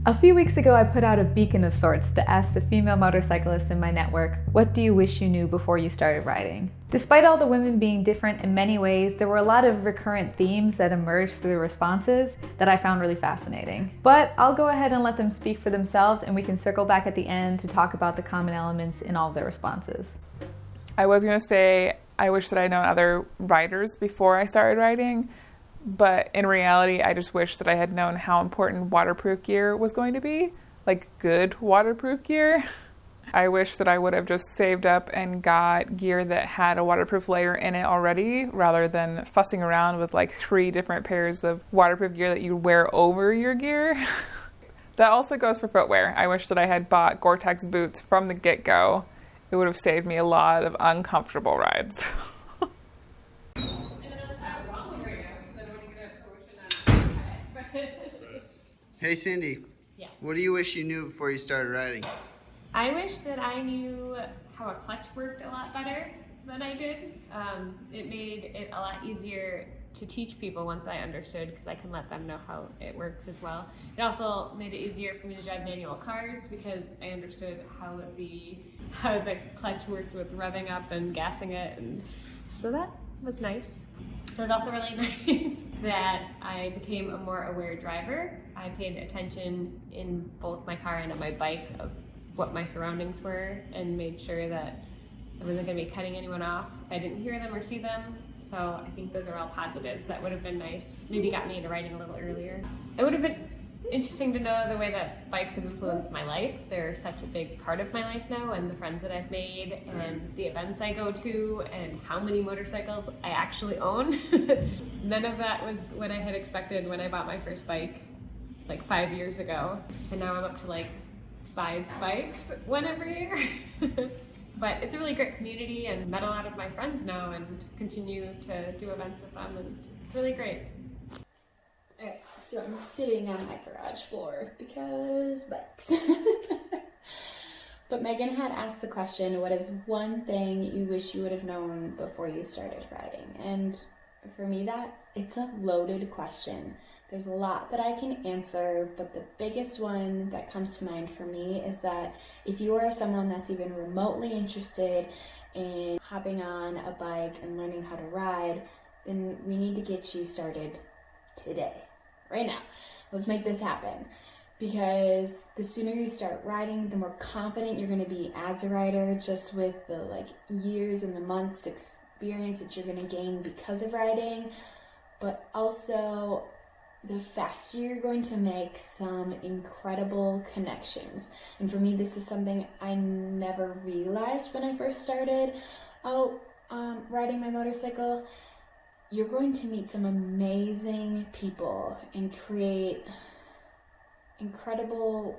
A few weeks ago, I put out a beacon of sorts to ask the female motorcyclists in my network, what do you wish you knew before you started riding? Despite all the women being different in many ways, there were a lot of recurrent themes that emerged through the responses that I found really fascinating. But I'll go ahead and let them speak for themselves, and we can circle back at the end to talk about the common elements in all of their responses. I was going to say I wish that I'd known other riders before I started riding, but in reality, I just wish that I had known how important waterproof gear was going to be, like good waterproof gear. I wish that I would have just saved up and got gear that had a waterproof layer in it already, rather than fussing around with like 3 different pairs of waterproof gear that you wear over your gear. That also goes for footwear. I wish that I had bought Gore-Tex boots from the get-go. It would have saved me a lot of uncomfortable rides. Hey Cindy, Yes. what do you wish you knew before you started riding? I wish that I knew how a clutch worked a lot better than I did. It made it a lot easier to teach people once I understood, because I can let them know how it works as well. It also made it easier for me to drive manual cars because I understood how the clutch worked with revving up and gassing it, and so that was nice. It was also really nice that I became a more aware driver. I paid attention in both my car and on my bike of what my surroundings were, and made sure that I wasn't going to be cutting anyone off if I didn't hear them or see them. So I think those are all positives that would have been nice. Maybe got me into riding a little earlier. It would have been interesting to know the way that bikes have influenced my life. They're such a big part of my life now, and the friends that I've made and the events I go to and how many motorcycles I actually own. None of that was what I had expected when I bought my first bike like 5 years ago. And now I'm up to like 5 bikes, one every year. But it's a really great community, and met a lot of my friends now and continue to do events with them, and it's really great. Alright, so I'm sitting on my garage floor because bikes. But Megan had asked the question, what is one thing you wish you would have known before you started riding? And for me, it's a loaded question. There's a lot that I can answer, but the biggest one that comes to mind for me is that if you are someone that's even remotely interested in hopping on a bike and learning how to ride, then we need to get you started today, right now. Let's make this happen. Because the sooner you start riding, the more confident you're going to be as a rider, just with the years and the months experience that you're going to gain because of riding, but also the faster you're going to make some incredible connections. And for me, this is something I never realized when I first started out riding my motorcycle. You're going to meet some amazing people and create incredible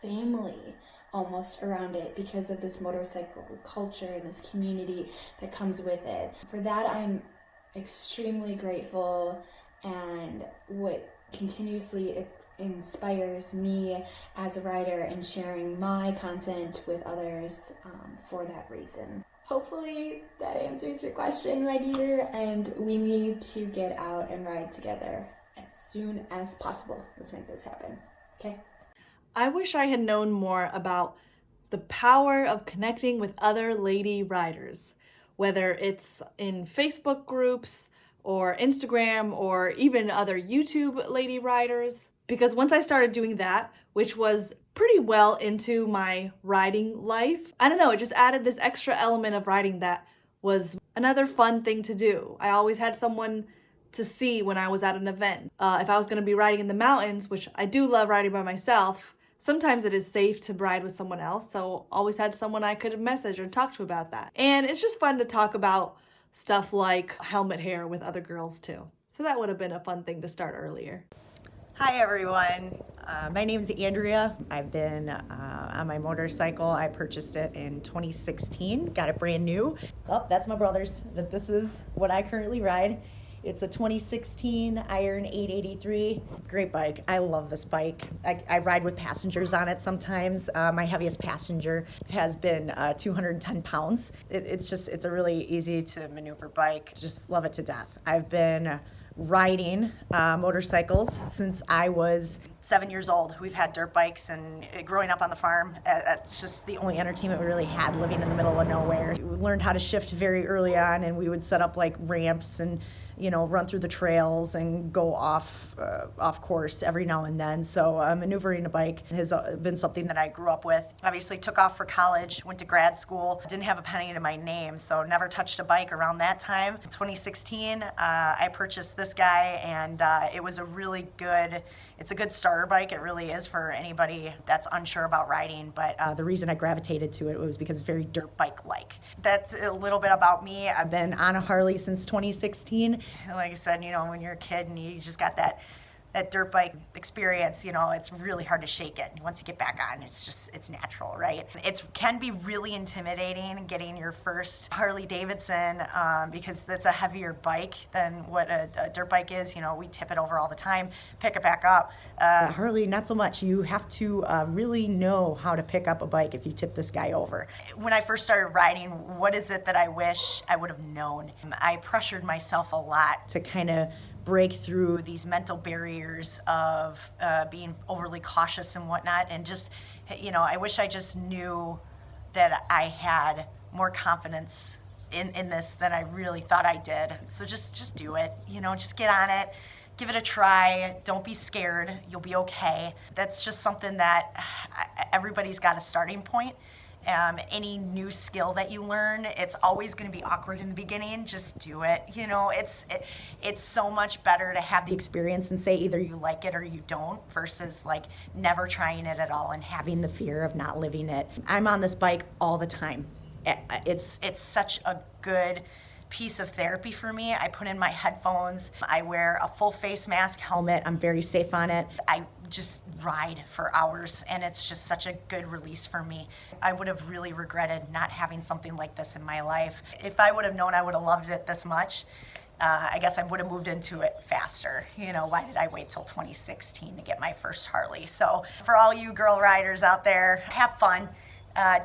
family almost around it because of this motorcycle culture and this community that comes with it. For that, I'm extremely grateful, and what continuously inspires me as a rider and sharing my content with others for that reason. Hopefully that answers your question, my dear, and we need to get out and ride together as soon as possible. Let's make this happen, okay? I wish I had known more about the power of connecting with other lady riders, whether it's in Facebook groups or Instagram or even other YouTube lady riders. Because once I started doing that, which was pretty well into my riding life, I don't know, it just added this extra element of riding that was another fun thing to do. I always had someone to see when I was at an event. If I was going to be riding in the mountains, which I do love riding by myself, sometimes it is safe to ride with someone else, so always had someone I could message or talk to about that. And it's just fun to talk about stuff like helmet hair with other girls too. So that would have been a fun thing to start earlier. Hi everyone, my name is Andrea. I've been on my motorcycle. I purchased it in 2016, got it brand new. Oh, that's my brother's, but this is what I currently ride. It's a 2016 Iron 883. Great bike. I love this bike. I ride with passengers on it sometimes. My heaviest passenger has been 210 pounds. It's a really easy to maneuver bike. Just love it to death. I've been riding motorcycles since I was 7 years old. We've had dirt bikes, and growing up on the farm, it's just the only entertainment we really had, living in the middle of nowhere. We learned how to shift very early on, and we would set up like ramps and run through the trails and go off course every now and then. So maneuvering a bike has been something that I grew up with. Obviously took off for college, went to grad school, didn't have a penny to my name, so never touched a bike around that time. In 2016, I purchased this guy, and it was it's a good starter bike. It really is for anybody that's unsure about riding, but the reason I gravitated to it was because it's very dirt bike-like. That's a little bit about me. I've been on a Harley since 2016. Like I said, when you're a kid and you just got that dirt bike experience, it's really hard to shake it. Once you get back on, it's natural, right? It can be really intimidating getting your first Harley Davidson because that's a heavier bike than what a dirt bike is. We tip it over all the time, pick it back up. Harley, not so much. You have to really know how to pick up a bike if you tip this guy over. When I first started riding, what is it that I wish I would have known? I pressured myself a lot to kind of break through these mental barriers of being overly cautious and whatnot, and just, I wish I just knew that I had more confidence in this than I really thought I did. So just do it, just get on it, give it a try, don't be scared, you'll be okay. That's just something that everybody's got a starting point. Any new skill that you learn, it's always going to be awkward in the beginning. Just do it. It's so much better to have the experience and say either you like it or you don't, versus like never trying it at all and having the fear of not living it. I'm on this bike all the time. It's such a good piece of therapy for me. I put in my headphones, I wear a full face mask, helmet, I'm very safe on it. I just ride for hours, and it's just such a good release for me. I would have really regretted not having something like this in my life. If I would have known I would have loved it this much, I guess I would have moved into it faster. Why did I wait till 2016 to get my first Harley? So for all you girl riders out there, have fun.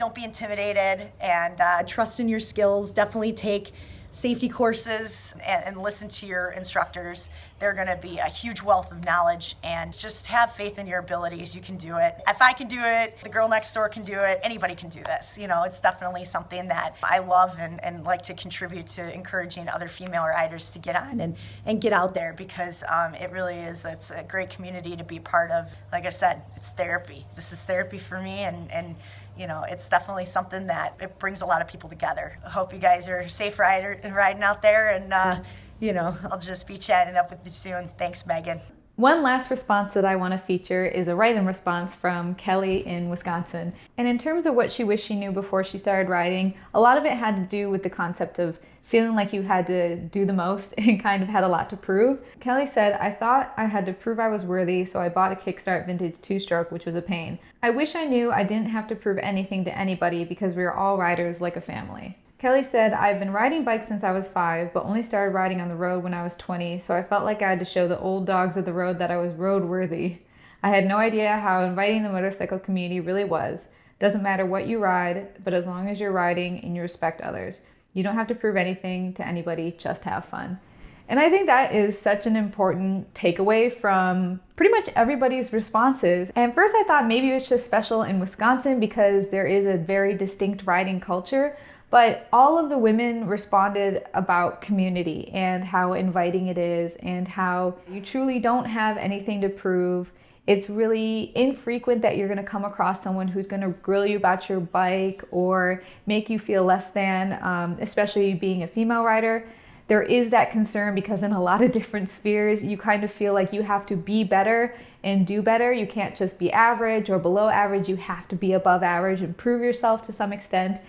Don't be intimidated, and trust in your skills. Definitely take safety courses and listen to your instructors. They're going to be a huge wealth of knowledge, and just have faith in your abilities. You can do it. If I can do it, the girl next door can do it. Anybody can do this. It's definitely something that I love and like to contribute to encouraging other female riders to get on and get out there, because it really is. It's a great community to be part of. Like I said, it's therapy. This is therapy for me, and it's definitely something that it brings a lot of people together. I hope you guys are safe riding out there, and I'll just be chatting up with you soon. Thanks, Megan. One last response that I want to feature is a write-in response from Kelly in Wisconsin. And in terms of what she wished she knew before she started riding, a lot of it had to do with the concept of feeling like you had to do the most and kind of had a lot to prove. Kelly said, "I thought I had to prove I was worthy, so I bought a Kickstart vintage 2-stroke, which was a pain. I wish I knew I didn't have to prove anything to anybody because we were all riders like a family." Kelly said, "I've been riding bikes since I was 5, but only started riding on the road when I was 20, so I felt like I had to show the old dogs of the road that I was road-worthy. I had no idea how inviting the motorcycle community really was. Doesn't matter what you ride, but as long as you're riding and you respect others. You don't have to prove anything to anybody, just have fun." And I think that is such an important takeaway from pretty much everybody's responses. And first I thought maybe it's just special in Wisconsin because there is a very distinct riding culture, but all of the women responded about community and how inviting it is and how you truly don't have anything to prove. It's really infrequent that you're going to come across someone who's going to grill you about your bike or make you feel less than, especially being a female rider. There is that concern because in a lot of different spheres, you kind of feel like you have to be better and do better. You can't just be average or below average. You have to be above average and prove yourself to some extent.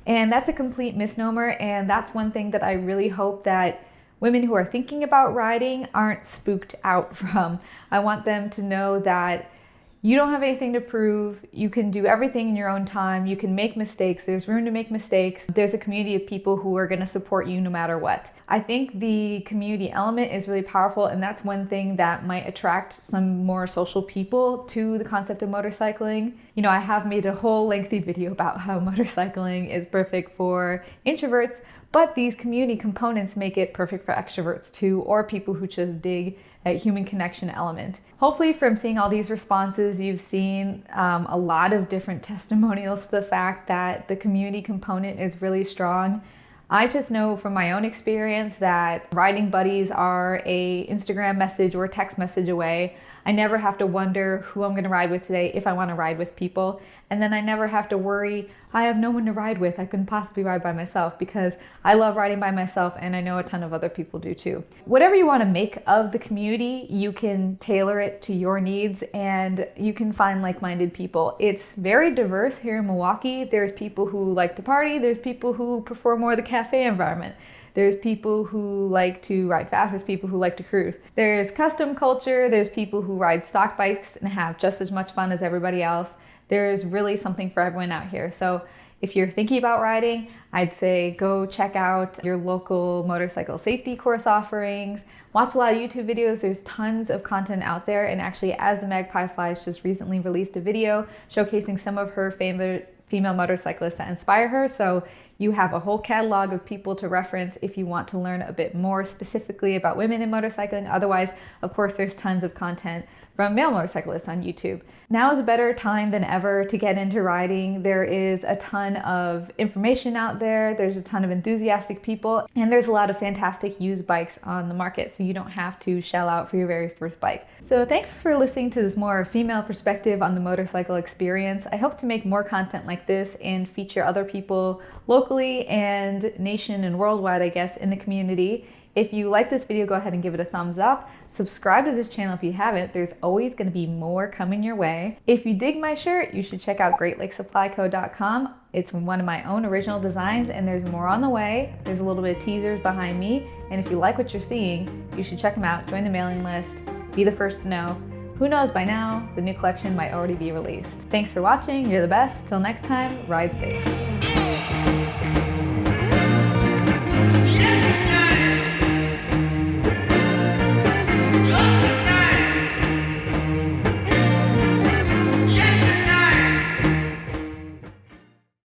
And that's a complete misnomer. And that's one thing that I really hope that women who are thinking about riding aren't spooked out from. I want them to know that you don't have anything to prove. You can do everything in your own time. You can make mistakes. There's room to make mistakes. There's a community of people who are going to support you no matter what. I think the community element is really powerful, and that's one thing that might attract some more social people to the concept of motorcycling. I have made a whole lengthy video about how motorcycling is perfect for introverts, But these community components make it perfect for extroverts too, or people who just dig a human connection element. Hopefully from seeing all these responses, you've seen a lot of different testimonials to the fact that the community component is really strong. I just know from my own experience that riding buddies are a Instagram message or text message away. I never have to wonder who I'm going to ride with today if I want to ride with people. And then I never have to worry, I have no one to ride with. I couldn't possibly ride by myself, because I love riding by myself and I know a ton of other people do too. Whatever you want to make of the community, you can tailor it to your needs and you can find like-minded people. It's very diverse here in Milwaukee. There's people who like to party. There's people who prefer more the cafe environment. There's people who like to ride fast. There's people who like to cruise. There's custom culture. There's people who ride stock bikes and have just as much fun as everybody else. There's really something for everyone out here. So if you're thinking about riding, I'd say go check out your local motorcycle safety course offerings. Watch a lot of YouTube videos. There's tons of content out there. And actually, As the Magpie Flies just recently released a video showcasing some of her favorite female motorcyclists that inspire her. So you have a whole catalog of people to reference if you want to learn a bit more specifically about women in motorcycling. Otherwise, of course, there's tons of content from male motorcyclists on YouTube. Now is a better time than ever to get into riding. There is a ton of information out there. There's a ton of enthusiastic people, and there's a lot of fantastic used bikes on the market, so you don't have to shell out for your very first bike. So thanks for listening to this more female perspective on the motorcycle experience. I hope to make more content like this and feature other people locally and nation and worldwide, I guess, in the community. If you like this video, go ahead and give it a thumbs up. Subscribe to this channel if you haven't. There's always going to be more coming your way. If you dig my shirt, you should check out GreatLakesSupplyCo.com. It's one of my own original designs, and there's more on the way. There's a little bit of teasers behind me, and if you like what you're seeing, you should check them out. Join the mailing list. Be the first to know. Who knows, by now, the new collection might already be released. Thanks for watching. You're the best. Till next time, ride safe.